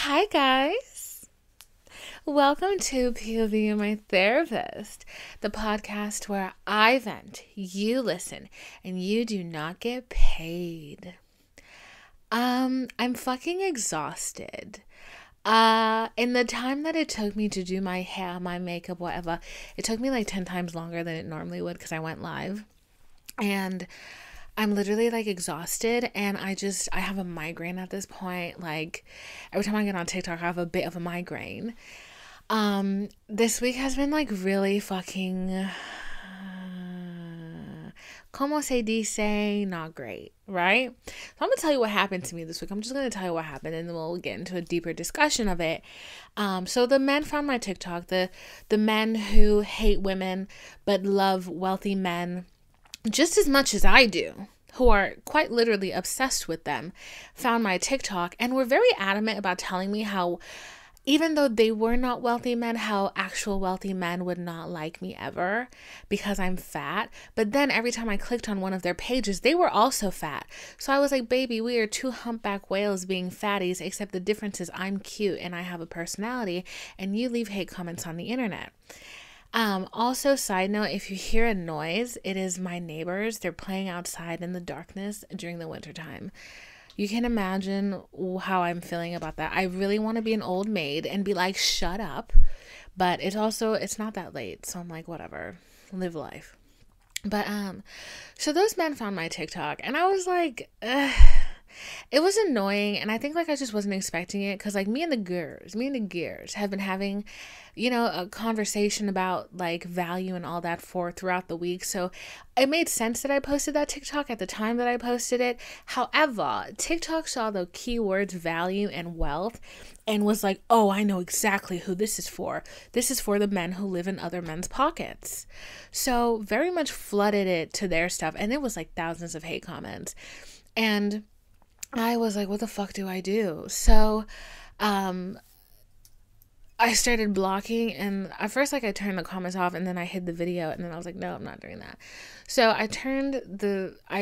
Hi, guys. Welcome to POV and My Therapist, the podcast where I vent, you listen, and you do not get paid. I'm fucking exhausted. In the time that it took me to do my hair, my makeup, whatever, it took me like 10 times longer than it normally would because I went live. And I'm literally like exhausted and I have a migraine at this point. Like every time I get on TikTok, I have a bit of a migraine. This week has been like really fucking como se dice, not great, right? So I'm gonna tell you what happened to me this week. I'm just gonna tell you what happened and then we'll get into a deeper discussion of it. So the men found my TikTok, the men who hate women but love wealthy men just as much as I do, who are quite literally obsessed with them, found my TikTok and were very adamant about telling me how, even though they were not wealthy men, how actual wealthy men would not like me ever because I'm fat. But then every time I clicked on one of their pages, they were also fat. So I was like, baby, we are two humpback whales being fatties, except the difference is I'm cute and I have a personality and you leave hate comments on the internet. Also, side note, if you hear a noise, it is my neighbors. They're playing outside in the darkness during the wintertime. You can imagine how I'm feeling about that. I really want to be an old maid and be like, shut up. But it's not that late. So I'm like, whatever, live life. But, so those men found my TikTok and I was like, ugh. It was annoying, and I think like I just wasn't expecting it because like me and the gears have been having, a conversation about like value and all that for throughout the week. So it made sense that I posted that TikTok at the time that I posted it. However, TikTok saw the keywords value and wealth and was like, oh, I know exactly who this is for. This is for the men who live in other men's pockets. So very much flooded it to their stuff, and it was like thousands of hate comments. And I was like, what the fuck do I do? So, I started blocking, and at first, like, I turned the comments off, and then I hid the video, and then I was like, no, I'm not doing that. So I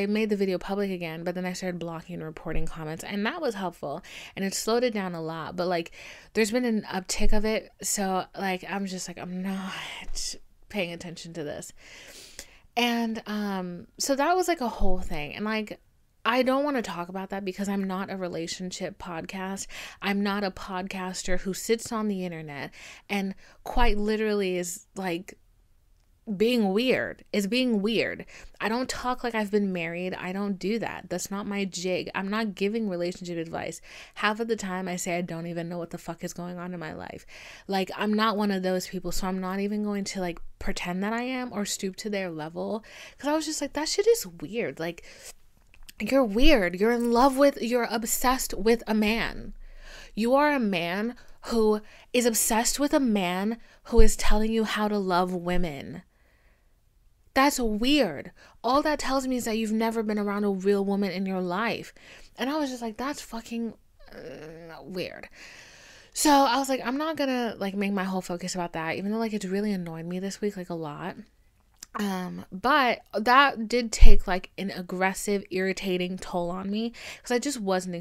made the video public again, but then I started blocking and reporting comments, and that was helpful, and it slowed it down a lot, but, like, there's been an uptick of it, so, like, I'm just like, I'm not paying attention to this. And, so that was, like, a whole thing, and, like, I don't want to talk about that because I'm not a relationship podcast. I'm not a podcaster who sits on the internet and quite literally is like being weird. I don't talk like I've been married. I don't do that. That's not my jig. I'm not giving relationship advice. Half of the time I say I don't even know what the fuck is going on in my life. Like, I'm not one of those people, so I'm not even going to like pretend that I am or stoop to their level, because I was just like, that shit is weird. Like, you're weird. You're obsessed with a man. You are a man who is obsessed with a man who is telling you how to love women. That's weird. All that tells me is that you've never been around a real woman in your life. And I was just like, that's fucking weird. So I was like, I'm not gonna like make my whole focus about that, even though like it's really annoyed me this week, like a lot. But that did take like an aggressive, irritating toll on me because I just wasn't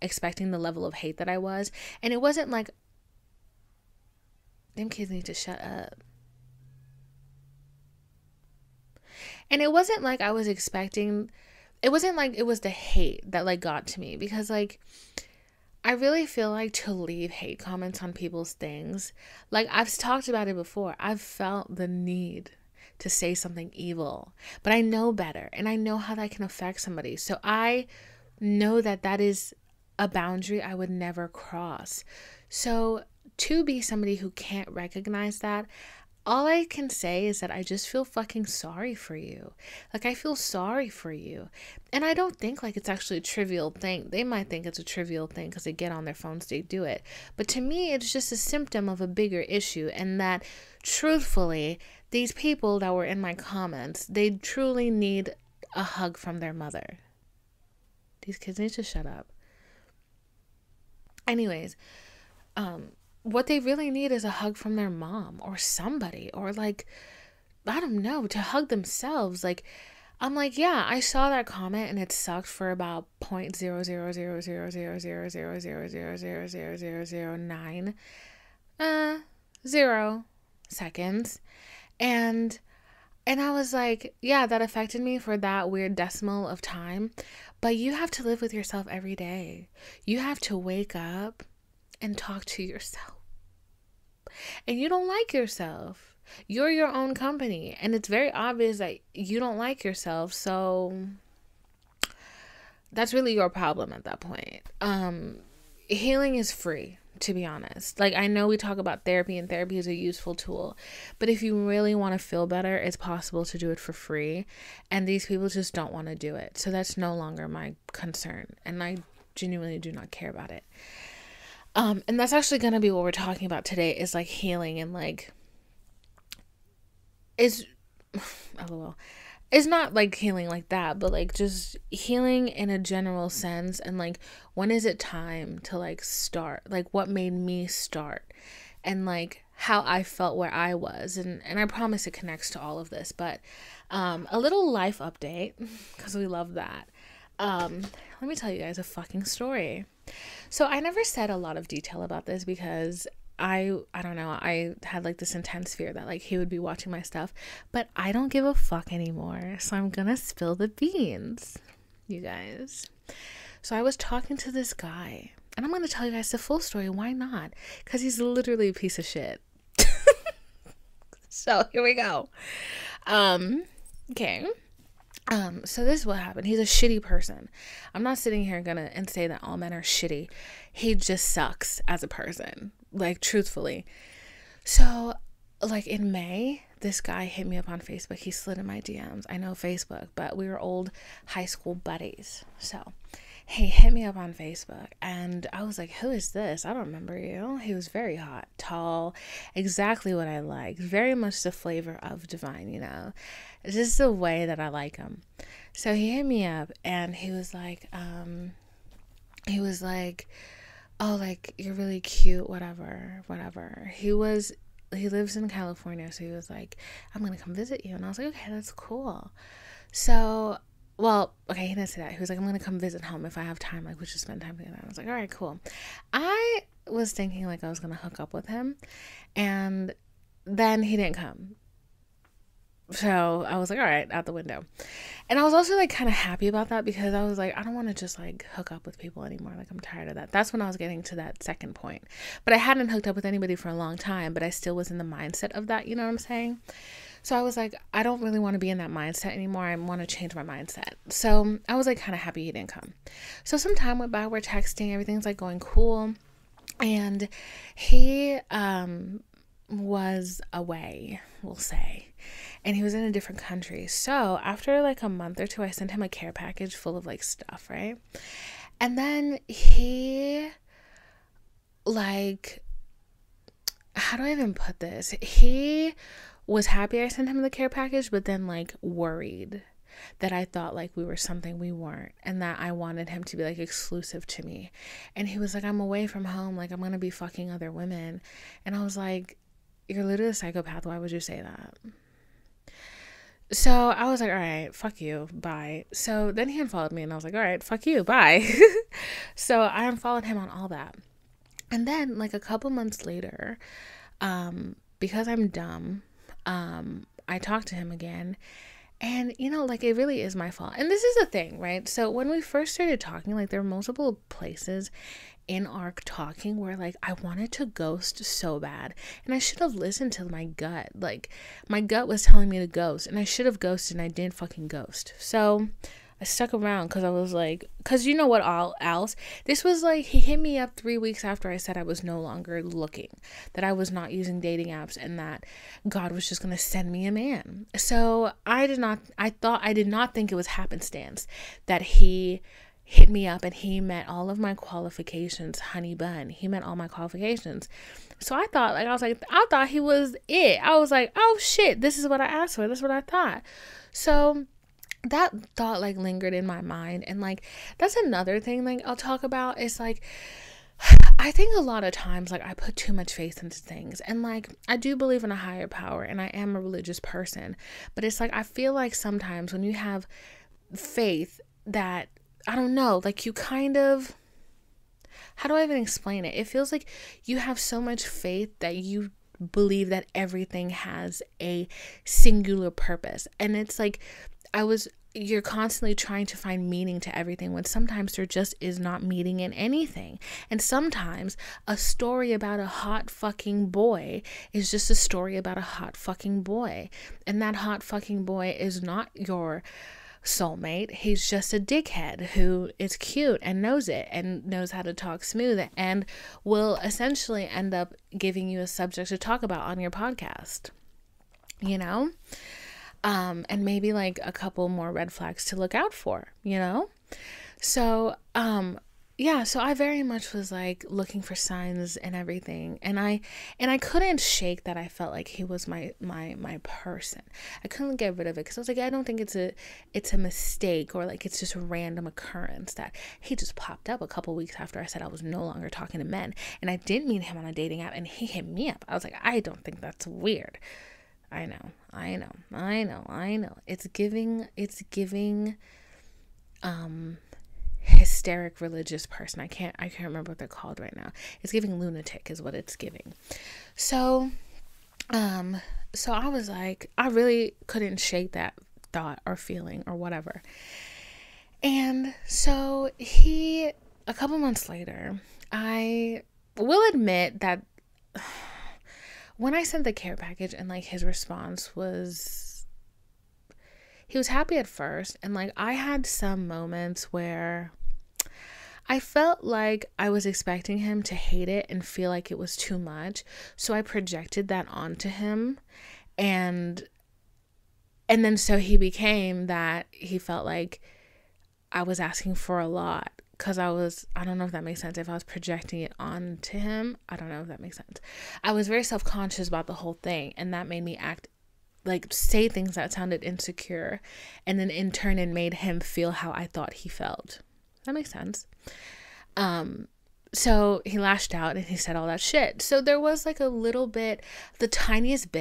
expecting the level of hate that I was. And it wasn't like, them kids need to shut up. And it wasn't like I was expecting, it wasn't like it was the hate that like got to me, because like, I really feel like to leave hate comments on people's things, like I've talked about it before, I've felt the need to say something evil, but I know better and I know how that can affect somebody. So I know that that is a boundary I would never cross. So to be somebody who can't recognize that, all I can say is that I just feel fucking sorry for you. Like, I feel sorry for you. And I don't think like it's actually a trivial thing. They might think it's a trivial thing because they get on their phones, they do it. But to me, it's just a symptom of a bigger issue. And that, truthfully, these people that were in my comments, they truly need a hug from their mother. These kids need to shut up. Anyways, what they really need is a hug from their mom or somebody, or like, I don't know, to hug themselves. Like, I'm like, yeah, I saw that comment and it sucked for about 0.000000000000009 0 seconds. And I was like, yeah, that affected me for that weird decimal of time. But you have to live with yourself every day. You have to wake up and talk to yourself. And you don't like yourself. You're your own company. And it's very obvious that you don't like yourself. So that's really your problem at that point. Healing is free, to be honest. Like, I know we talk about therapy, and therapy is a useful tool, but if you really want to feel better, it's possible to do it for free, and these people just don't want to do it. So that's no longer my concern, and I genuinely do not care about it. And that's actually going to be what we're talking about today, is like healing, and like is lol. It's not like healing like that, but like just healing in a general sense. And like, when is it time to like start? Like, what made me start? And like how I felt where I was. And I promise it connects to all of this. But a little life update, because we love that. Let me tell you guys a fucking story. So I never said a lot of detail about this because I don't know, I had like this intense fear that like he would be watching my stuff, but I don't give a fuck anymore. So I'm gonna spill the beans, you guys. So I was talking to this guy, and I'm gonna tell you guys the full story. Why not? Because he's literally a piece of shit. So here we go. Okay. So this is what happened. He's a shitty person. I'm not sitting here and say that all men are shitty. He just sucks as a person. Like, truthfully. So, like, in May, this guy hit me up on Facebook. He slid in my DMs. I know Facebook, but we were old high school buddies. So, he hit me up on Facebook, and I was like, who is this? I don't remember you. He was very hot, tall, exactly what I like. Very much the flavor of Divine, you know. It's just the way that I like him. So he hit me up, and he was like, oh, like, you're really cute, whatever. He lives in California, so he was like, I'm gonna come visit you. And I was like, okay, that's cool. So, well, okay, he didn't say that. He was like, I'm gonna come visit home if I have time, like, we should spend time together. I was like, all right, cool. I was thinking like I was gonna hook up with him, and then he didn't come. So I was like, all right, out the window. And I was also like kind of happy about that, because I was like, I don't want to just like hook up with people anymore. Like, I'm tired of that. That's when I was getting to that second point. But I hadn't hooked up with anybody for a long time, but I still was in the mindset of that. You know what I'm saying? So I was like, I don't really want to be in that mindset anymore. I want to change my mindset. So I was like kind of happy he didn't come. So some time went by. We're texting. Everything's like going cool. And he was away, we'll say. And he was in a different country. So after like a month or two, I sent him a care package full of like stuff, right? And then he, like, how do I even put this? He was happy I sent him the care package, but then like worried that I thought like we were something we weren't, and that I wanted him to be like exclusive to me. And he was like, I'm away from home, like I'm gonna be fucking other women. And I was like, you're literally a psychopath. Why would you say that? So I was like, all right, fuck you, bye. So then he unfollowed me, and I was like, all right, fuck you, bye. So I unfollowed him on all that. And then like a couple months later, because I'm dumb, I talked to him again. And, you know, like, it really is my fault. And this is the thing, right? So when we first started talking, like, there were multiple places in our talking where, like, I wanted to ghost so bad. And I should have listened to my gut. Like, my gut was telling me to ghost. And I should have ghosted, and I didn't fucking ghost. So I stuck around because I was like, because you know what else? This was like, he hit me up 3 weeks after I said I was no longer looking, that I was not using dating apps, and that God was just going to send me a man. So I did not think it was happenstance that he hit me up and he met all of my qualifications, honey bun. He met all my qualifications. So I thought he was it. I was like, oh shit, this is what I asked for. This is what I thought. So that thought like lingered in my mind. And like, that's another thing like I'll talk about is like, I think a lot of times, like, I put too much faith into things, and like, I do believe in a higher power, and I am a religious person, but it's like, I feel like sometimes when you have faith that, I don't know, like, you kind of, how do I even explain it? It feels like you have so much faith that you believe that everything has a singular purpose. And it's like, you're constantly trying to find meaning to everything when sometimes there just is not meaning in anything. And sometimes a story about a hot fucking boy is just a story about a hot fucking boy. And that hot fucking boy is not your soulmate. He's just a dickhead who is cute and knows it and knows how to talk smooth and will essentially end up giving you a subject to talk about on your podcast, you know? And maybe like a couple more red flags to look out for, you know? So, yeah, so I very much was like looking for signs and everything. And I couldn't shake that I felt like he was my person. I couldn't get rid of it because I was like, I don't think it's a mistake, or like it's just a random occurrence that he just popped up a couple weeks after I said I was no longer talking to men. And I didn't meet him on a dating app and he hit me up. I was like, I don't think that's weird. I know. It's giving hysteric religious person. I can't remember what they're called right now. It's giving lunatic is what it's giving. So I was like, I really couldn't shake that thought or feeling or whatever. And so a couple months later, I will admit that when I sent the care package and like his response was, he was happy at first, and like I had some moments where I felt like I was expecting him to hate it and feel like it was too much, so I projected that onto him, and then so he became that he felt like I was asking for a lot. Because I don't know if that makes sense. If I was projecting it onto him, I don't know if that makes sense. I was very self-conscious about the whole thing, and that made me say things that sounded insecure, and then in turn it made him feel how I thought he felt. That makes sense. So he lashed out and he said all that shit. So there was like a little bit, the teeniest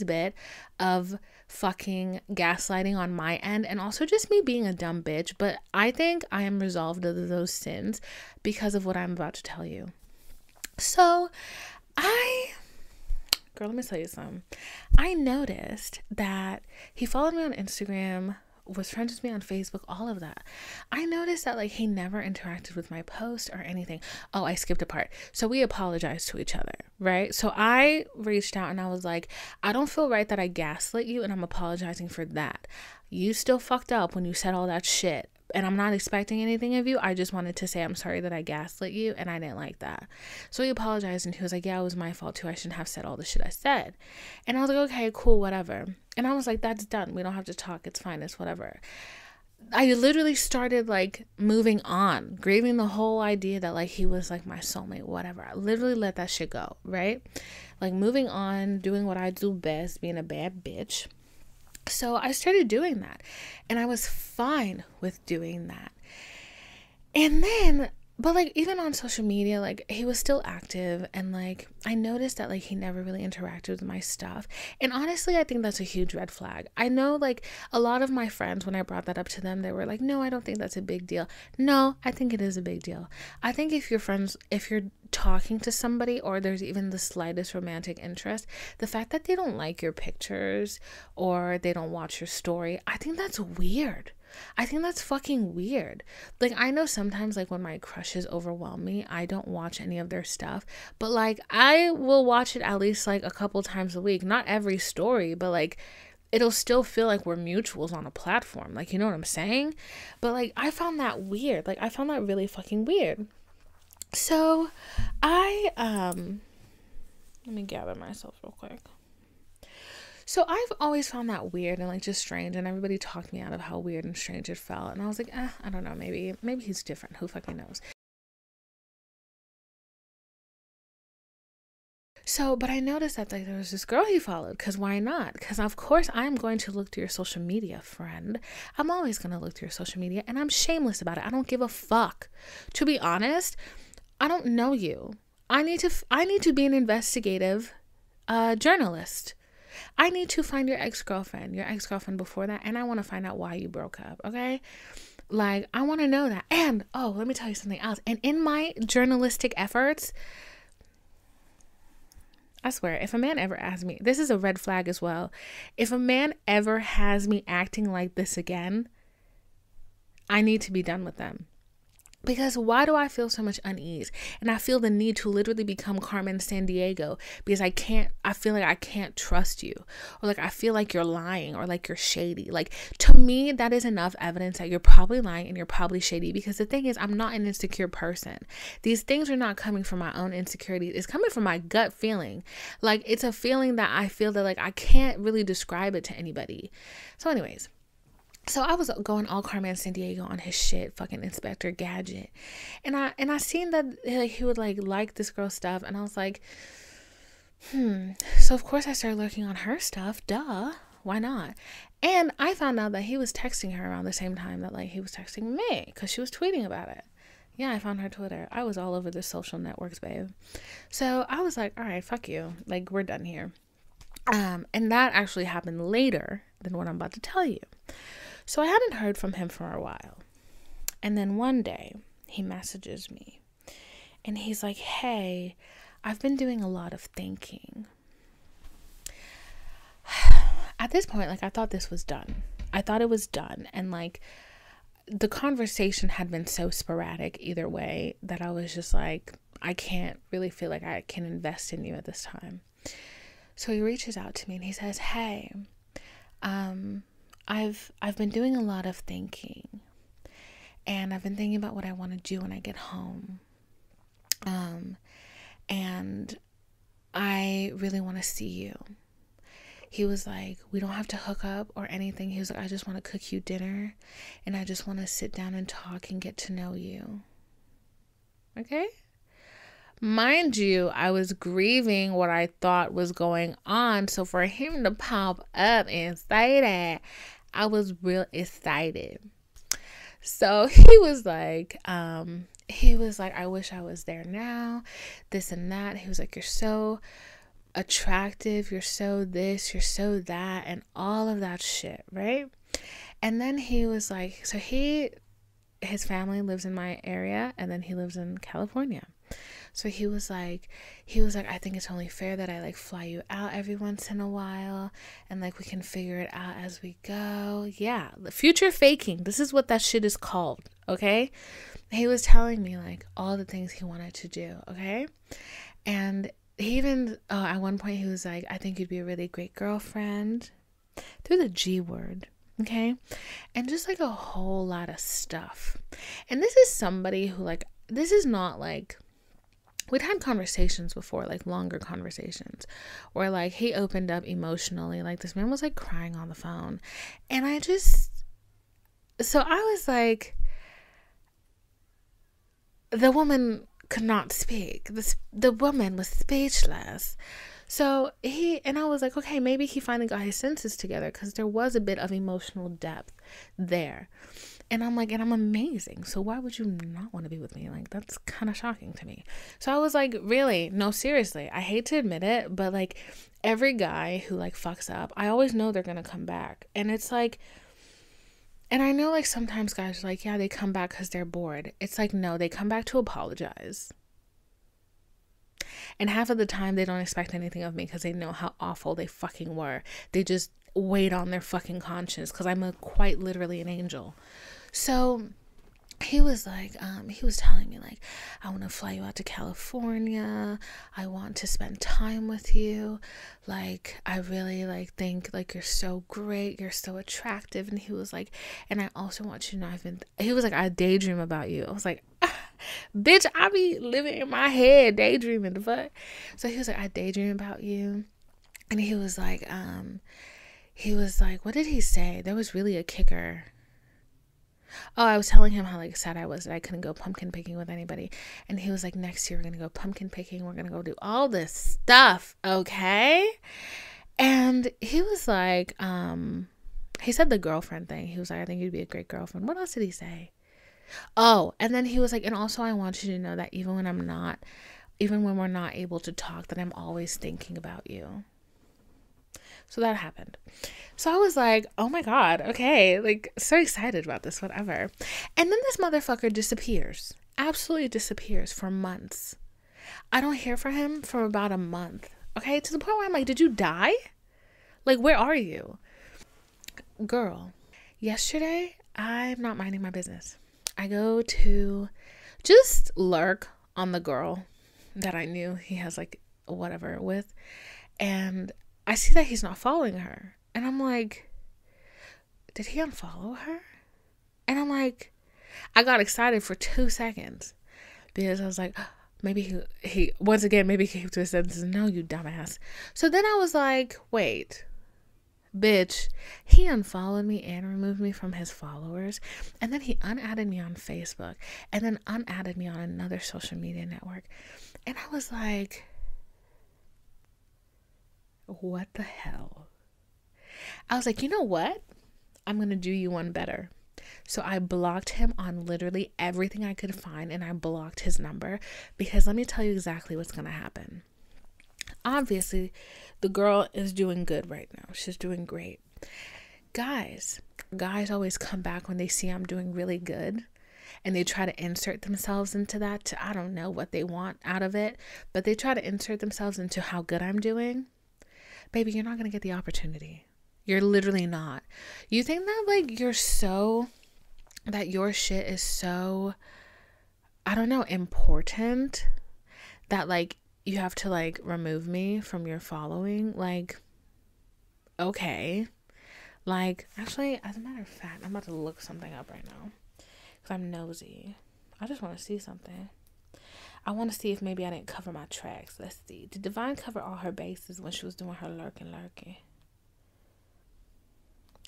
bit of fucking gaslighting on my end, and also just me being a dumb bitch. But I think I am resolved of those sins because of what I'm about to tell you. So girl, let me tell you something. I noticed that he followed me on Instagram, was friends with me on Facebook, all of that. I noticed that like he never interacted with my post or anything. Oh, I skipped a part. So we apologized to each other, right? So I reached out and I was like, I don't feel right that I gaslit you, and I'm apologizing for that. You still fucked up when you said all that shit, and I'm not expecting anything of you. I just wanted to say I'm sorry that I gaslit you, and I didn't like that. So he apologized, and he was like, yeah, it was my fault too. I shouldn't have said all the shit I said. And I was like, okay, cool, whatever. And I was like, that's done. We don't have to talk. It's fine. It's whatever. I literally started like moving on, grieving the whole idea that like he was like my soulmate, whatever. I literally let that shit go, right? Like moving on, doing what I do best, being a bad bitch. So I started doing that, and I was fine with doing that. And then, but like even on social media, like he was still active, and like I noticed that like he never really interacted with my stuff. And honestly, I think that's a huge red flag. I know like a lot of my friends, when I brought that up to them, they were like, no, I don't think that's a big deal. No, I think it is a big deal. I think if you're talking to somebody, or there's even the slightest romantic interest, the fact that they don't like your pictures or they don't watch your story, I think that's weird. I think that's fucking weird. Like, I know sometimes like when my crushes overwhelm me, I don't watch any of their stuff, but like I will watch it at least like a couple times a week. Not every story, but like it'll still feel like we're mutuals on a platform. Like, you know what I'm saying? But like I found that weird. Like I found that really fucking weird. So let me gather myself real quick. So I've always found that weird and like just strange, and everybody talked me out of how weird and strange it felt. And I was like, I don't know, maybe he's different. Who fucking knows? So, but I noticed that like there was this girl he followed, because why not? Because of course I'm going to look through your social media, friend. I'm always going to look through your social media, and I'm shameless about it. I don't give a fuck. To be honest, I don't know you. I need to be an investigative journalist. I need to find your ex-girlfriend before that, and I want to find out why you broke up, okay? Like, I want to know that. And, oh, let me tell you something else. And in my journalistic efforts, I swear, if a man ever asks me, this is a red flag as well. If a man ever has me acting like this again, I need to be done with them. Because why do I feel so much unease? And I feel the need to literally become Carmen Sandiego because I feel like I can't trust you. Or like I feel like you're lying or like you're shady. Like, to me, that is enough evidence that you're probably lying and you're probably shady. Because the thing is, I'm not an insecure person. These things are not coming from my own insecurities. It's coming from my gut feeling. Like, it's a feeling that I feel that like I can't really describe it to anybody. So anyways. So I was going all Carmen Sandiego on his shit, fucking Inspector Gadget. And I seen that like, he would like this girl's stuff. And I was like, So of course I started lurking on her stuff. Duh. Why not? And I found out that he was texting her around the same time that like he was texting me because she was tweeting about it. Yeah, I found her Twitter. I was all over the social networks, babe. So I was like, all right, fuck you. Like, we're done here. And that actually happened later than what I'm about to tell you. So I hadn't heard from him for a while. And then one day he messages me and he's like, hey, I've been doing a lot of thinking. At this point, like, I thought this was done. I thought it was done. And like the conversation had been so sporadic either way that I was just like, I can't really feel like I can invest in you at this time. So he reaches out to me and he says, hey, I've been doing a lot of thinking, and I've been thinking about what I want to do when I get home. And I really want to see you. He was like, we don't have to hook up or anything. He was like, I just want to cook you dinner, and I just want to sit down and talk and get to know you. Okay? Mind you, I was grieving what I thought was going on. So for him to pop up and say that, I was real excited. So he was like, I wish I was there now, this and that. He was like, you're so attractive, you're so this, you're so that, and all of that shit, right? And then he was like, so his family lives in my area, and then he lives in California. So he was like, I think it's only fair that I like fly you out every once in a while, and like we can figure it out as we go. Yeah, the future faking. This is what that shit is called, okay? He was telling me like all the things he wanted to do, okay? And he even, at one point he was like, I think you'd be a really great girlfriend. Through the G word. Okay? And just like a whole lot of stuff. And this is somebody who like, this is not like, we'd had conversations before, like longer conversations, where like he opened up emotionally. Like this man was like crying on the phone. And so I was like, the woman could not speak. The woman was speechless. So I was like, okay, maybe he finally got his senses together, because there was a bit of emotional depth there. And I'm like, and I'm amazing. So why would you not want to be with me? Like, that's kind of shocking to me. So I was like, really? No, seriously. I hate to admit it, but like every guy who like fucks up, I always know they're going to come back. And it's like, and I know like sometimes guys are like, yeah, they come back because they're bored. It's like, no, they come back to apologize. And half of the time they don't expect anything of me because they know how awful they fucking were. They just weight on their fucking conscience because I'm quite literally an angel. So he was like, he was telling me like, I want to fly you out to California. I want to spend time with you. Like, I really like think like you're so great. You're so attractive. And he was like, and I also want you to know he was like, I daydream about you. I was like, bitch, I be living in my head daydreaming the fuck. So he was like, I daydream about you. And he was like, what did he say? There was really a kicker. Oh, I was telling him how like sad I was that I couldn't go pumpkin picking with anybody. And he was like, next year we're gonna go pumpkin picking. We're gonna go do all this stuff, okay? And he was like, he said the girlfriend thing. He was like, I think you'd be a great girlfriend. What else did he say? Oh, and then he was like, and also I want you to know that even when we're not able to talk, that I'm always thinking about you. So that happened. So I was like, oh my God, okay, like so excited about this, whatever. And then this motherfucker disappears, absolutely disappears for months. I don't hear from him for about a month, okay, to the point where I'm like, did you die? Like, where are you? Girl, yesterday, I'm not minding my business. I go to just lurk on the girl that I knew he has like whatever with, and I see that he's not following her. And I'm like, did he unfollow her? And I'm like, I got excited for 2 seconds because I was like, maybe he once again, maybe he came to his senses. No, you dumbass. So then I was like, wait, bitch, he unfollowed me and removed me from his followers. And then he unadded me on Facebook and then unadded me on another social media network. And I was like, what the hell? I was like, you know what? I'm going to do you one better. So I blocked him on literally everything I could find, and I blocked his number because let me tell you exactly what's going to happen. Obviously, the girl is doing good right now. She's doing great. Guys always come back when they see I'm doing really good, and they try to insert themselves into that I don't know what they want out of it, but they try to insert themselves into how good I'm doing. Baby, you're not going to get the opportunity. You're literally not. You think that like that your shit is so, I don't know, important that like you have to like remove me from your following? Like, okay. Like, actually, as a matter of fact, I'm about to look something up right now because I'm nosy. I just want to see something. I want to see if maybe I didn't cover my tracks. Let's see. Did Divine cover all her bases when she was doing her lurking?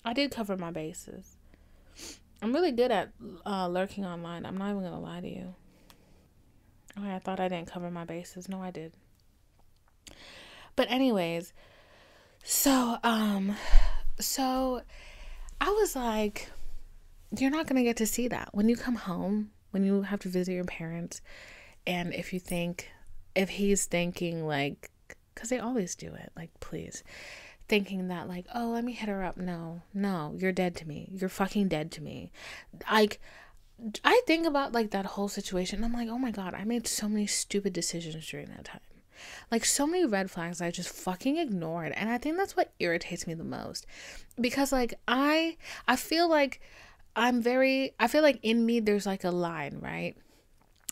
I did cover my bases. I'm really good at lurking online. I'm not even going to lie to you. Okay, I thought I didn't cover my bases. No, I did. But anyways, so I was like, you're not going to get to see that. When you come home, when you have to visit your parents, and if he's thinking like, because they always do it, like, please, thinking that like, oh, let me hit her up. No, you're dead to me. You're fucking dead to me. Like, I think about like that whole situation and I'm like, oh my God, I made so many stupid decisions during that time. Like, so many red flags I just fucking ignored. And I think that's what irritates me the most, because like I feel like I feel like in me there's like a line, right?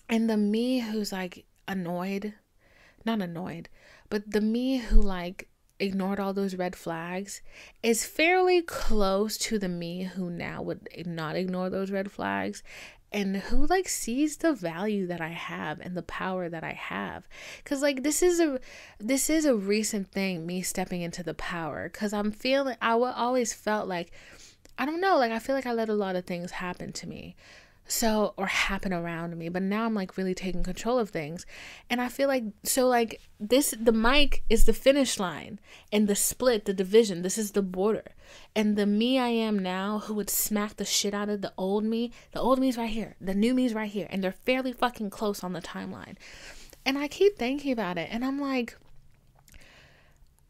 And the me who's like not annoyed, but the me who like ignored all those red flags is fairly close to the me who now would not ignore those red flags and who like sees the value that I have and the power that I have. Because like this is a recent thing, me stepping into the power, because I always felt like, I don't know, like I feel like I let a lot of things happen to me, or happen around me, but now I'm like really taking control of things. And I feel like, so like the mic is the finish line, and the split, the division, this is the border. And the me I am now, who would smack the shit out of the old me's right here, the new me's right here, and they're fairly fucking close on the timeline. And I keep thinking about it, and I'm like,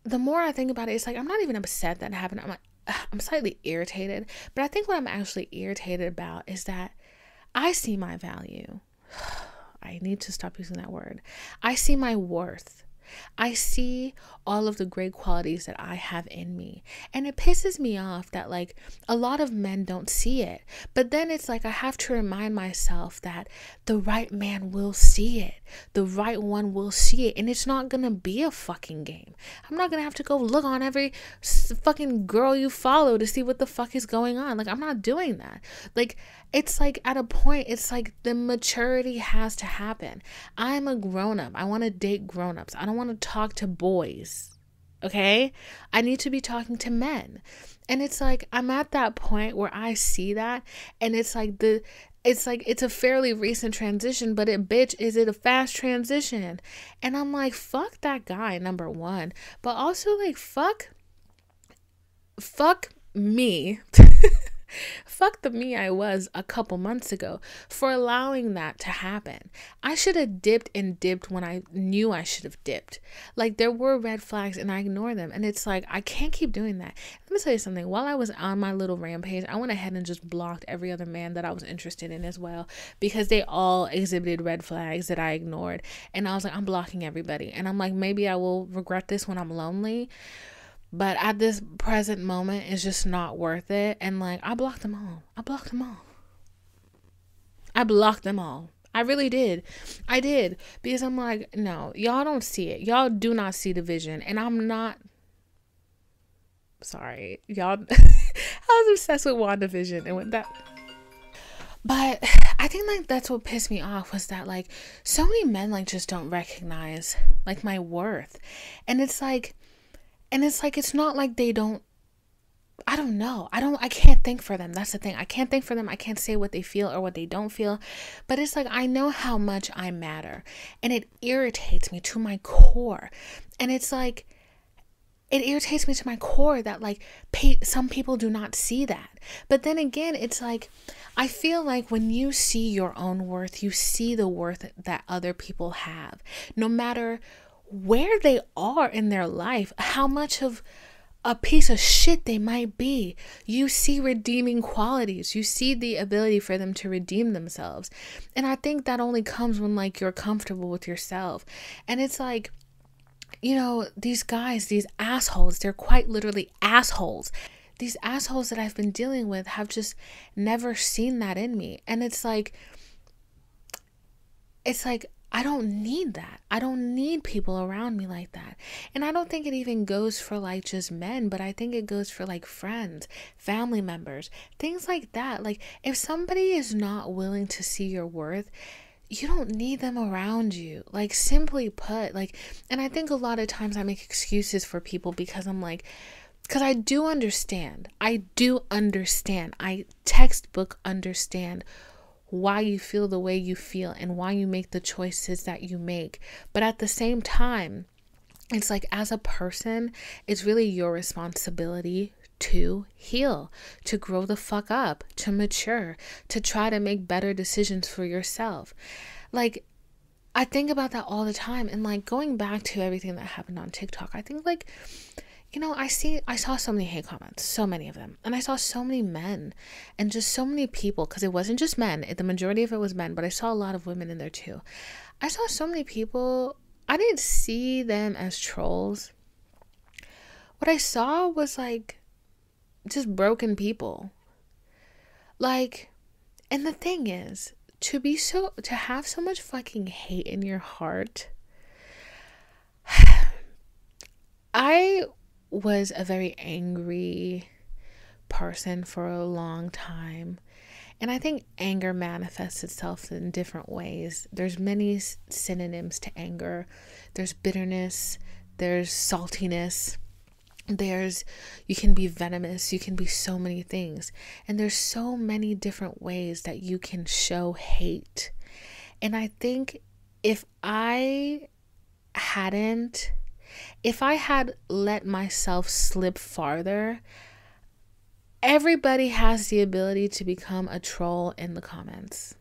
the more I think about it, it's like, I'm not even upset that happened. I'm slightly irritated, but I think what I'm actually irritated about is that I see my value. I need to stop using that word. I see my worth. I see all of the great qualities that I have in me. And it pisses me off that like a lot of men don't see it. But then it's like I have to remind myself that the right man will see it. The right one will see it. And it's not going to be a fucking game. I'm not going to have to go look on every fucking girl you follow to see what the fuck is going on. Like, I'm not doing that. Like, it's like at a point, it's like the maturity has to happen. I'm a grown-up. I want to date grown-ups. I don't want to talk to boys. Okay? I need to be talking to men. And it's like, I'm at that point where I see that, and it's like it's a fairly recent transition, but is it a fast transition? And I'm like, fuck that guy, number one. But also like, fuck me. Fuck the me I was a couple months ago for allowing that to happen. I should have dipped and dipped when I knew I should have dipped. Like, there were red flags and I ignored them. And it's like, I can't keep doing that. Let me tell you something. While I was on my little rampage, I went ahead and just blocked every other man that I was interested in as well, because they all exhibited red flags that I ignored. And I was like, I'm blocking everybody. And I'm like, maybe I will regret this when I'm lonely, but at this present moment, it's just not worth it. And like, I blocked them all. I blocked them all. I blocked them all. I really did. I did. Because I'm like, no, y'all don't see it. Y'all do not see the vision. And I'm not. Sorry. Y'all. I was obsessed with WandaVision and with that. But I think like that's what pissed me off, was that like so many men like just don't recognize like my worth. And it's like, it's not like they don't, I don't know. I can't think for them. That's the thing. I can't think for them. I can't say what they feel or what they don't feel. But it's like, I know how much I matter. And it irritates me to my core. And it's like, it irritates me to my core that like some people do not see that. But then again, it's like, I feel like when you see your own worth, you see the worth that other people have. No matter where they are in their life, how much of a piece of shit they might be, you see redeeming qualities. You see the ability for them to redeem themselves. And I think that only comes when like you're comfortable with yourself. And it's like, you know, these guys, these assholes, they're quite literally assholes. These assholes that I've been dealing with have just never seen that in me. And it's like I don't need that. I don't need people around me like that. And I don't think it even goes for like just men, but I think it goes for like friends, family members, things like that. Like, if somebody is not willing to see your worth, you don't need them around you. Like, simply put, like, and I think a lot of times I make excuses for people because I'm like, because I do understand. I textbook understand why you feel the way you feel and why you make the choices that you make. But at the same time, it's like, as a person, it's really your responsibility to heal, to grow the fuck up, to mature, to try to make better decisions for yourself. Like, I think about that all the time. And like, going back to everything that happened on TikTok, I think like, you know, I saw so many hate comments, so many of them. And I saw so many men and just so many people, because it wasn't just men. The majority of it was men, but I saw a lot of women in there too. I saw so many people. I didn't see them as trolls. What I saw was like just broken people. Like, and the thing is, to have so much fucking hate in your heart. I was a very angry person for a long time. And I think anger manifests itself in different ways. There's many synonyms to anger. There's bitterness, there's saltiness, you can be venomous, you can be so many things. And there's so many different ways that you can show hate. And I think if I had let myself slip farther, everybody has the ability to become a troll in the comments.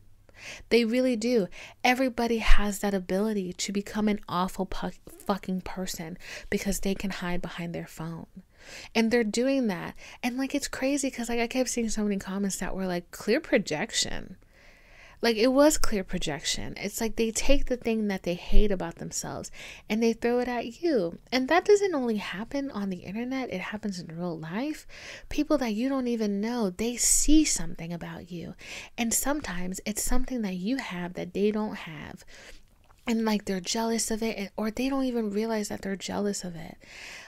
They really do. Everybody has that ability to become an awful fucking person because they can hide behind their phone. And they're doing that. And like, it's crazy because like I kept seeing so many comments that were like, clear projection. Like, it was clear projection. It's like they take the thing that they hate about themselves and they throw it at you. And that doesn't only happen on the internet. It happens in real life. People that you don't even know, they see something about you. And sometimes it's something that you have that they don't have. And like, they're jealous of it, or they don't even realize that they're jealous of it.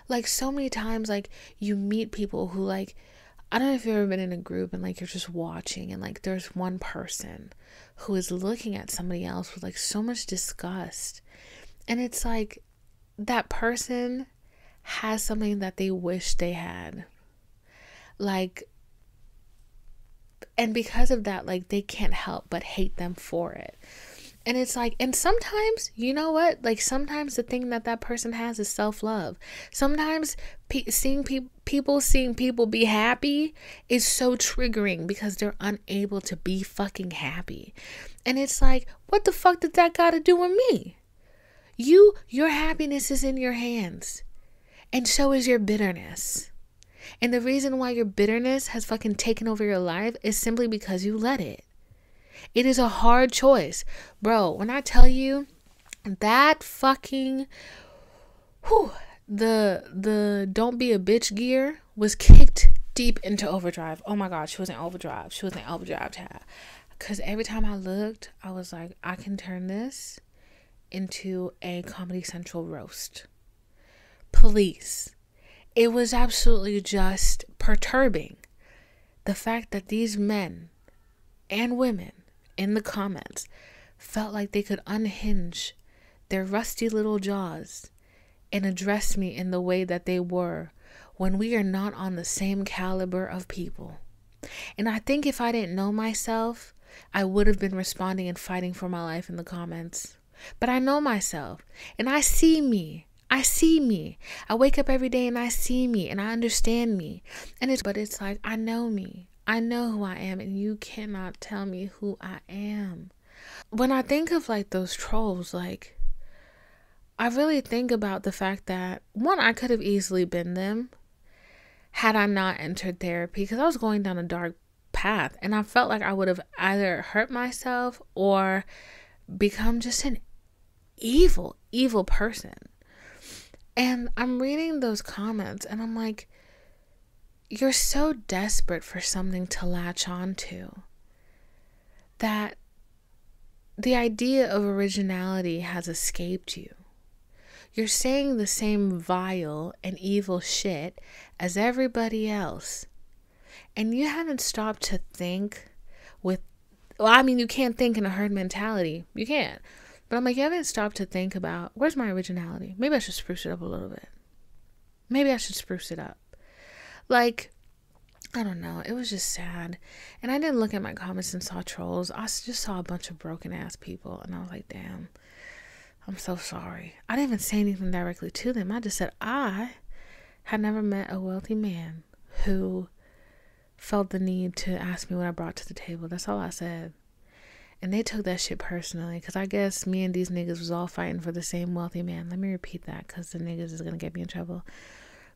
Like, so many times, like, you meet people who like, I don't know if you've ever been in a group and like you're just watching and like there's one person who is looking at somebody else with like so much disgust. And it's like, that person has something that they wish they had. Like, and because of that, like, they can't help but hate them for it. And it's like, and sometimes, you know what? Like, sometimes the thing that that person has is self-love. Sometimes seeing people be happy is so triggering because they're unable to be fucking happy. And it's like, what the fuck did that got to do with me? Your happiness is in your hands. And so is your bitterness. And the reason why your bitterness has fucking taken over your life is simply because you let it. It is a hard choice. Bro, when I tell you that fucking the don't be a bitch gear was kicked deep into overdrive. Oh my god, she was in overdrive. She was in overdrive tab. Cause every time I looked, I was like, I can turn this into a Comedy Central roast. Please. It was absolutely just perturbing. The fact that these men and women in the comments felt like they could unhinge their rusty little jaws and address me in the way that they were when we are not on the same caliber of people. And I think if I didn't know myself, I would have been responding and fighting for my life in the comments. But I know myself and I see me. I see me. I wake up every day and I see me and I understand me. But it's like, I know me. I know who I am and you cannot tell me who I am. When I think of like those trolls, like, I really think about the fact that, one, I could have easily been them had I not entered therapy, because I was going down a dark path and I felt like I would have either hurt myself or become just an evil person. And I'm reading those comments and I'm like, you're so desperate for something to latch on to that the idea of originality has escaped you. You're saying the same vile and evil shit as everybody else. And you haven't stopped to think you can't think in a herd mentality. You can't. But I'm like, you haven't stopped to think about, where's my originality? Maybe I should spruce it up a little bit. Like, I don't know. It was just sad. And I didn't look at my comments and saw trolls. I just saw a bunch of broken ass people. And I was like, damn, I'm so sorry. I didn't even say anything directly to them. I just said I had never met a wealthy man who felt the need to ask me what I brought to the table. That's all I said. And they took that shit personally, because I guess me and these niggas was all fighting for the same wealthy man. Let me repeat that, because the niggas is going to get me in trouble.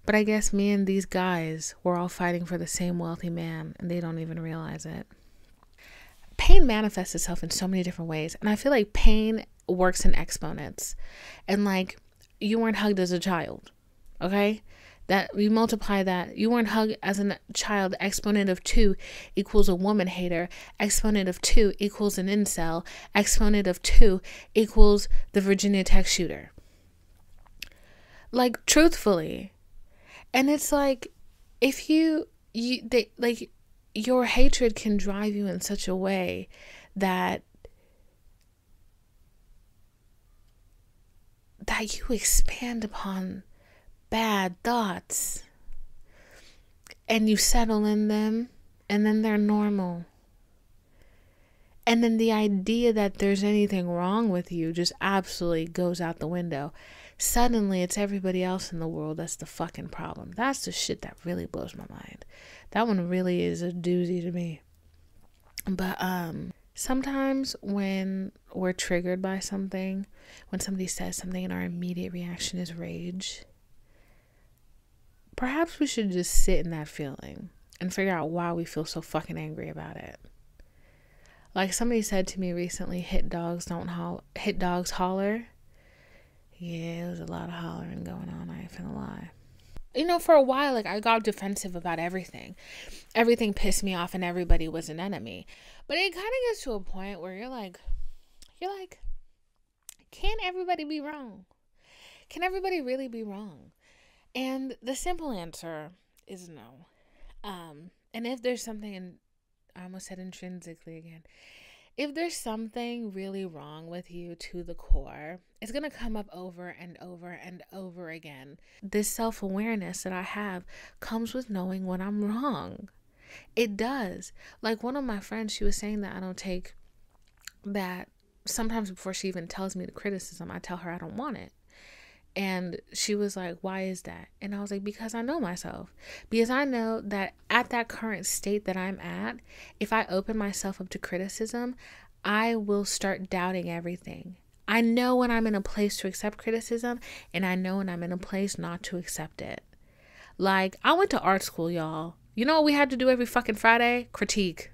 But I guess me and these guys were all fighting for the same wealthy man, and they don't even realize it. Pain manifests itself in so many different ways. And I feel like pain works in exponents. And like, you weren't hugged as a child, okay? That we multiply that. You weren't hugged as a child. Exponent of 2 equals a woman hater. Exponent of 2 equals an incel. Exponent of 2 equals the Virginia Tech shooter. Like, truthfully. And it's like, if your hatred can drive you in such a way that you expand upon bad thoughts and you settle in them, and then they're normal. And then the idea that there's anything wrong with you just absolutely goes out the window. Suddenly it's everybody else in the world that's the fucking problem. That's the shit that really blows my mind. That one really is a doozy to me. But sometimes when we're triggered by something, when somebody says something and our immediate reaction is rage, perhaps we should just sit in that feeling and figure out why we feel so fucking angry about it. Like somebody said to me recently, hit dogs holler. Yeah, it was a lot of hollering going on, I ain't finna lie. You know, for a while, like, I got defensive about everything. Everything pissed me off and everybody was an enemy. But it kind of gets to a point where you're like, can't everybody be wrong? Can everybody really be wrong? And the simple answer is no. And if there's something, I almost said intrinsically again, if there's something really wrong with you to the core, it's going to come up over and over and over again. This self-awareness that I have comes with knowing when I'm wrong. It does. Like one of my friends, she was saying that I don't take that sometimes before she even tells me the criticism, I tell her I don't want it. And she was like, why is that? And I was like, because I know myself. Because I know that at that current state that I'm at, if I open myself up to criticism, I will start doubting everything. I know when I'm in a place to accept criticism, and I know when I'm in a place not to accept it. Like, I went to art school, y'all. You know what we had to do every fucking Friday? Critique.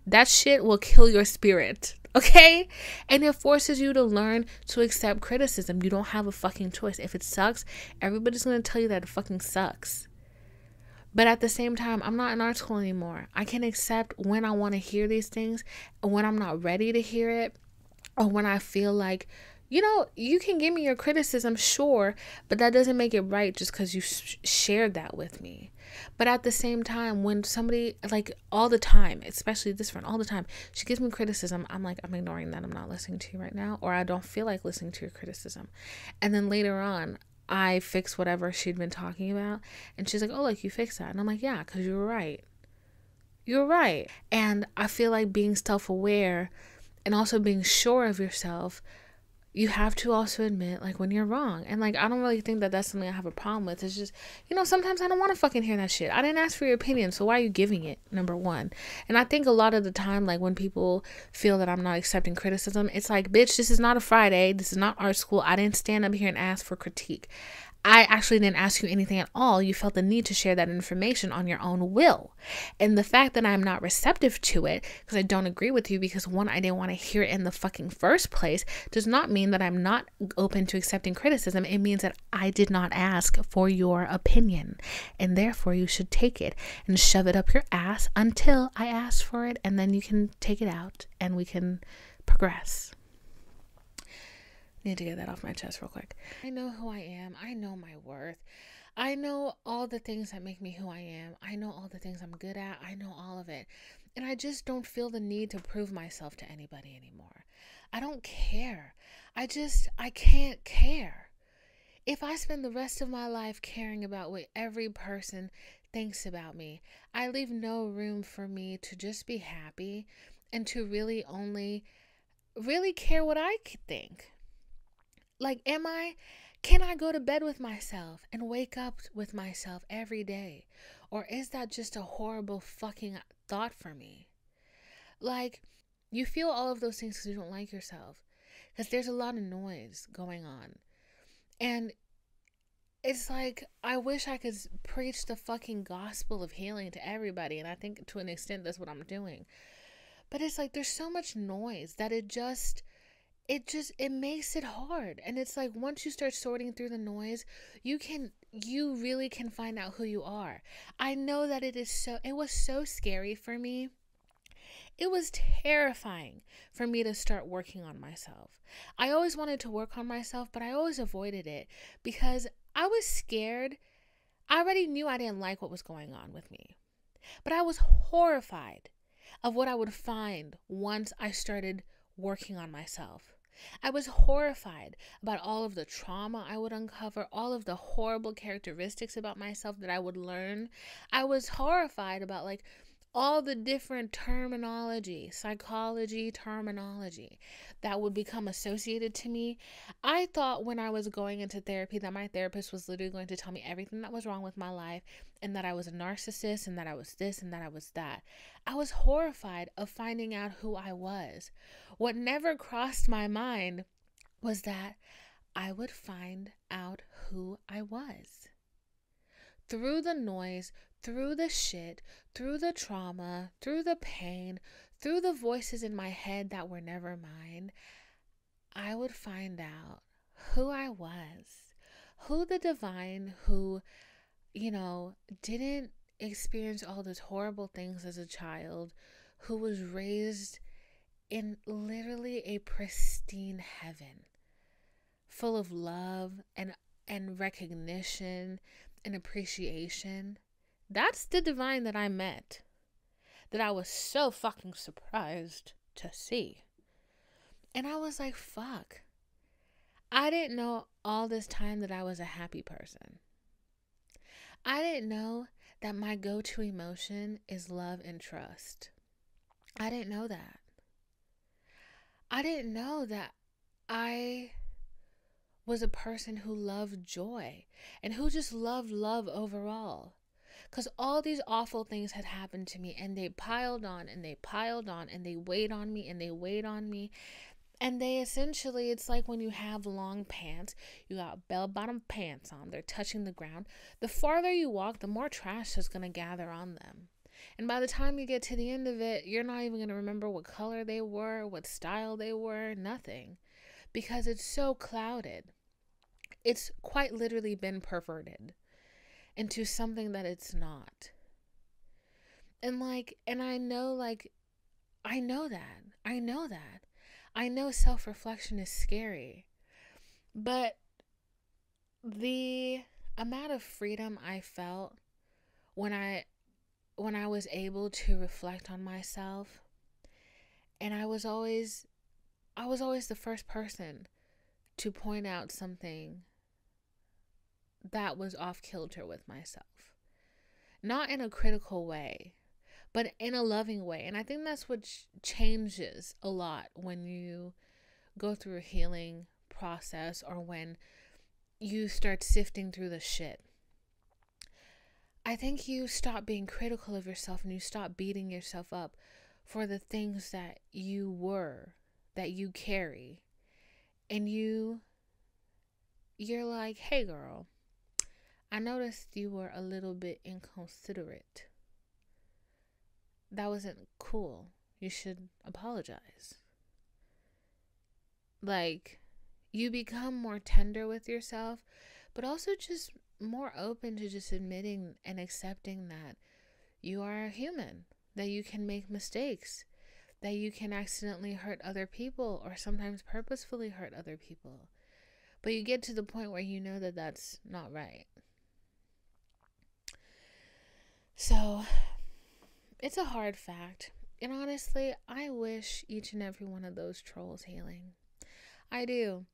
That shit will kill your spirit. Okay? And it forces you to learn to accept criticism. You don't have a fucking choice. If it sucks, everybody's going to tell you that it fucking sucks. But at the same time, I'm not in art school anymore. I can accept when I want to hear these things and when I'm not ready to hear it, or when I feel like, you know, you can give me your criticism, sure, but that doesn't make it right just because you shared that with me. But at the same time, when somebody, like, all the time, especially this friend, all the time, she gives me criticism, I'm like, I'm ignoring that. I'm not listening to you right now, or I don't feel like listening to your criticism. And then later on, I fix whatever she'd been talking about, and she's like, oh, like, you fixed that. And I'm like, yeah, because you were right. You're right. And I feel like being self-aware and also being sure of yourself, you have to also admit, like, when you're wrong. And, like, I don't really think that that's something I have a problem with. It's just, you know, sometimes I don't want to fucking hear that shit. I didn't ask for your opinion, so why are you giving it, number one? And I think a lot of the time, like, when people feel that I'm not accepting criticism, it's like, bitch, this is not a Friday. This is not art school. I didn't stand up here and ask for critique. I actually didn't ask you anything at all. You felt the need to share that information on your own will. And the fact that I'm not receptive to it because I don't agree with you because, one, I didn't want to hear it in the fucking first place, does not mean that I'm not open to accepting criticism. It means that I did not ask for your opinion, and therefore you should take it and shove it up your ass until I ask for it, and then you can take it out and we can progress. Need to get that off my chest real quick. I know who I am. I know my worth. I know all the things that make me who I am. I know all the things I'm good at. I know all of it. And I just don't feel the need to prove myself to anybody anymore. I don't care. I can't care. If I spend the rest of my life caring about what every person thinks about me, I leave no room for me to just be happy and to really only really care what I think. Like, can I go to bed with myself and wake up with myself every day? Or is that just a horrible fucking thought for me? Like, you feel all of those things because you don't like yourself. Because there's a lot of noise going on. And it's like, I wish I could preach the fucking gospel of healing to everybody. And I think to an extent that's what I'm doing. But it's like, there's so much noise that it makes it hard. And it's like, once you start sorting through the noise, you really can find out who you are. I know that it was so scary for me. It was terrifying for me to start working on myself. I always wanted to work on myself, but I always avoided it because I was scared. I already knew I didn't like what was going on with me, but I was horrified of what I would find once I started working on myself. I was horrified about all of the trauma I would uncover, all of the horrible characteristics about myself that I would learn. I was horrified about, like, all the different psychology terminology that would become associated to me. I thought when I was going into therapy that my therapist was literally going to tell me everything that was wrong with my life and that I was a narcissist and that I was this and that I was that. I was horrified of finding out who I was. What never crossed my mind was that I would find out who I was. Through the noise, through the shit, through the trauma, through the pain, through the voices in my head that were never mine, I would find out who I was, who the divine who, didn't experience all those horrible things as a child, who was raised in literally a pristine heaven, full of love and recognition and appreciation. That's the divine that I met, that I was so fucking surprised to see. And I was like, fuck. I didn't know all this time that I was a happy person. I didn't know that my go-to emotion is love and trust. I didn't know that. I didn't know that I was a person who loved joy and who just loved love overall. Because all these awful things had happened to me, and they piled on and they piled on and they weighed on me and they weighed on me. And they essentially, it's like when you have long pants, you got bell bottom pants on, they're touching the ground. The farther you walk, the more trash is going to gather on them. And by the time you get to the end of it, you're not even going to remember what color they were, what style they were, nothing. Because it's so clouded. It's quite literally been perverted into something that it's not. And I know, I know that. I know self-reflection is scary. But the amount of freedom I felt when I was able to reflect on myself, and I was always the first person to point out something that was off kilter with myself. Not in a critical way, but in a loving way. And I think that's what changes a lot when you go through a healing process, or when you start sifting through the shit. I think you stop being critical of yourself, and you stop beating yourself up for the things that you were, that you carry. And you're like, hey girl, I noticed you were a little bit inconsiderate. That wasn't cool. You should apologize. Like, you become more tender with yourself, but also just more open to just admitting and accepting that you are a human, that you can make mistakes, that you can accidentally hurt other people, or sometimes purposefully hurt other people. But you get to the point where you know that that's not right. So, it's a hard fact. And honestly, I wish each and every one of those trolls healing. I do.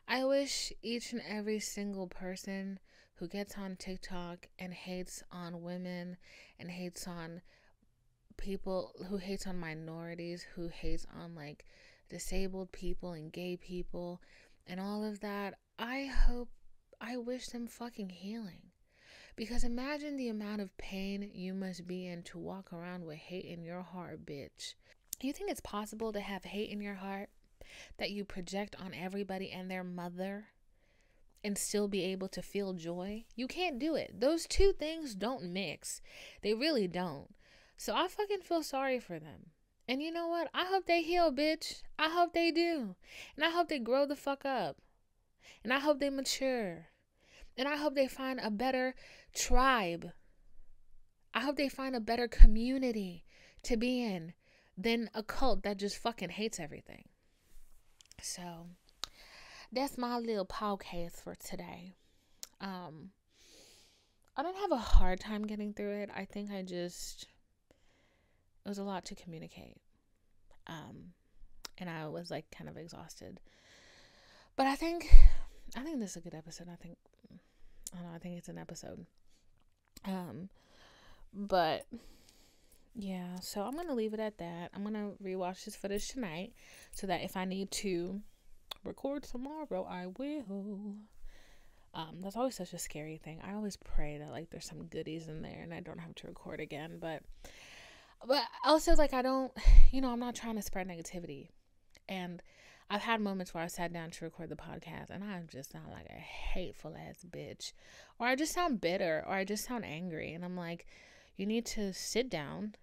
I wish each and every single person who gets on TikTok and hates on women, and hates on people, who hates on minorities, who hates on disabled people and gay people and all of that, I wish them fucking healing. Because imagine the amount of pain you must be in to walk around with hate in your heart, bitch. You think it's possible to have hate in your heart that you project on everybody and their mother and still be able to feel joy? You can't do it. Those two things don't mix. They really don't. So I fucking feel sorry for them. And you know what? I hope they heal, bitch. I hope they do. And I hope they grow the fuck up. And I hope they mature. And I hope they find a better tribe. I hope they find a better community to be in than a cult that just fucking hates everything. So, that's my little podcast for today. I didn't have a hard time getting through it. I think it was a lot to communicate. And I was kind of exhausted. But I think this is a good episode. I think it's an episode. But yeah, so I'm going to leave it at that. I'm going to rewatch this footage tonight so that if I need to record tomorrow, I will. That's always such a scary thing. I always pray that there's some goodies in there and I don't have to record again. But also I don't, I'm not trying to spread negativity. And I've had moments where I sat down to record the podcast and I just sound like a hateful ass bitch, or I just sound bitter, or I just sound angry. And I'm like, you need to sit down,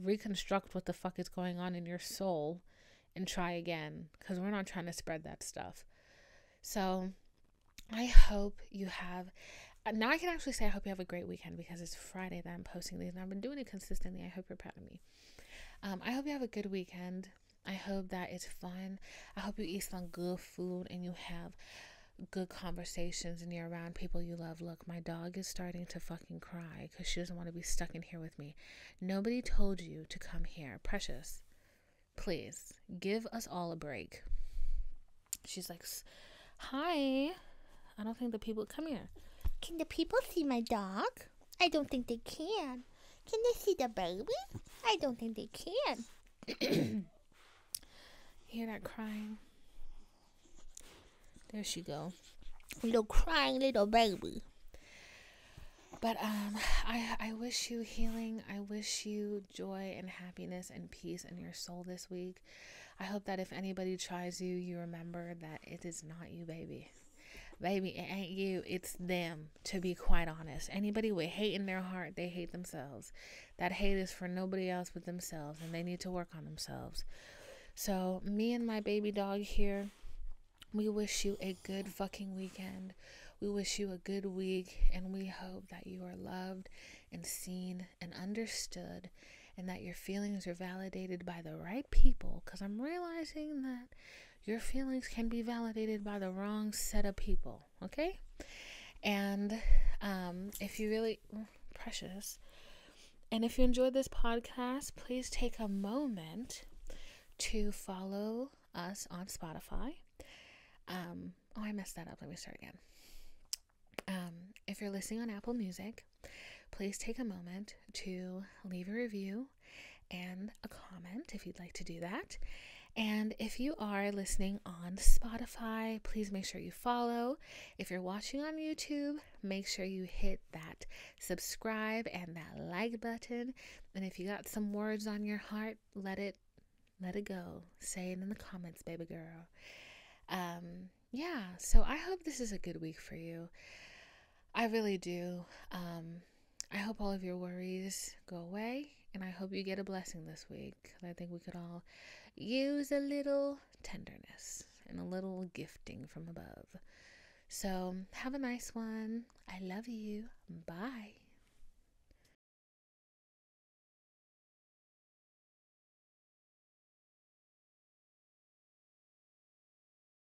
reconstruct what the fuck is going on in your soul and try again, because we're not trying to spread that stuff. So I hope you have, now I can actually say I hope you have a great weekend, because it's Friday that I'm posting these and I've been doing it consistently. I hope you're proud of me. I hope you have a good weekend. I hope that it's fun. I hope you eat some good food and you have good conversations and you're around people you love. Look, my dog is starting to fucking cry because she doesn't want to be stuck in here with me. Nobody told you to come here. Precious, please give us all a break. She's like, hi. I don't think the people, come here. Can the people see my dog? I don't think they can. Can they see the baby? I don't think they can. hear that crying? There she go. Little crying little baby. But I wish you healing. I wish you joy and happiness and peace in your soul this week. I hope that if anybody tries you, you remember that it is not you, baby. Baby, it ain't you, it's them, to be quite honest. Anybody with hate in their heart, they hate themselves. That hate is for nobody else but themselves, and they need to work on themselves. So, me and my baby dog here, we wish you a good fucking weekend. We wish you a good week, and we hope that you are loved and seen and understood, and that your feelings are validated by the right people, because I'm realizing that your feelings can be validated by the wrong set of people, okay? And if you really, precious, and if you enjoyed this podcast, please take a moment to follow us on Spotify. I messed that up. Let me start again. If you're listening on Apple Music, please take a moment to leave a review and a comment if you'd like to do that. And if you are listening on Spotify, please make sure you follow. If you're watching on YouTube, make sure you hit that subscribe and that like button. And if you got some words on your heart, let it go. Say it in the comments, baby girl. Yeah, so I hope this is a good week for you. I really do. I hope all of your worries go away, and I hope you get a blessing this week. I think we could all use a little tenderness and a little gifting from above. So have a nice one. I love you. Bye.